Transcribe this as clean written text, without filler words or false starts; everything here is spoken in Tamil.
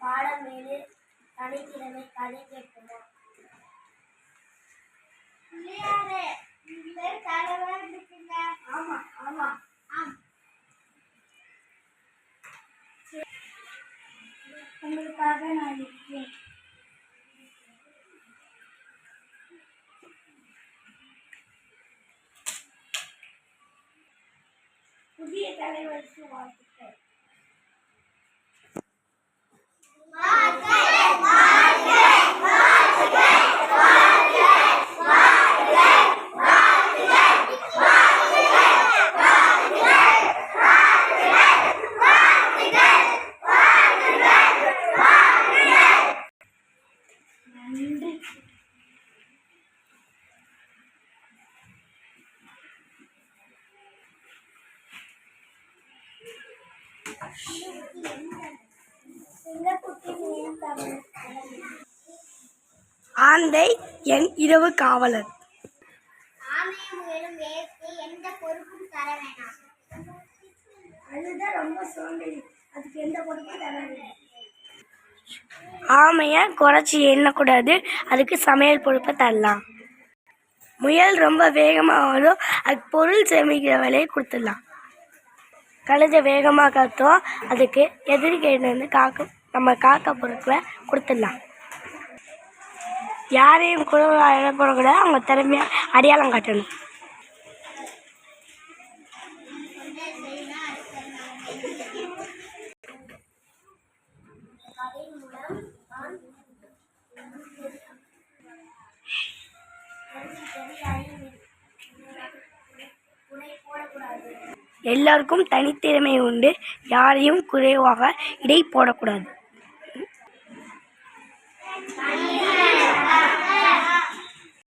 பாடமேலு தனித்திறமை கதை கேட்குமா? ஆமா ஆமா ஆம். உங்களுக்காக நான் இருக்கிறேன். புதிய தலைவருக்கு வாழ்த்துக்கள். நன்றி. ஆந்தை என் இரவு காவலர். எந்த பொறுப்பும் தர வேணாம். அதுதான் ரொம்ப சோம்பேறி, அதுக்கு எந்த பொறுப்பும் தர வேண்டாம். ஆமைய குறைச்சி எண்ணக்கூடாது, அதுக்கு சமையல் பொறுப்பை தரலாம். முயல் ரொம்ப வேகமாக வரும், அதுக்கு பொருள் சேமிக்கிற வேலையை கொடுத்துடலாம். கழுதை வேகமாக கத்தும், அதுக்கு எதிர்கிட்டேருந்து நம்ம காக்க பொருட்களை கொடுத்துடலாம். யாரையும் கூட போடக்கூடாது, அவங்க திறமையா அடையாளம் காட்டணும். எல்லாருக்கும் தனித்திறமை உண்டு, யாரையும் குறைவாக இடை போடக்கூடாது.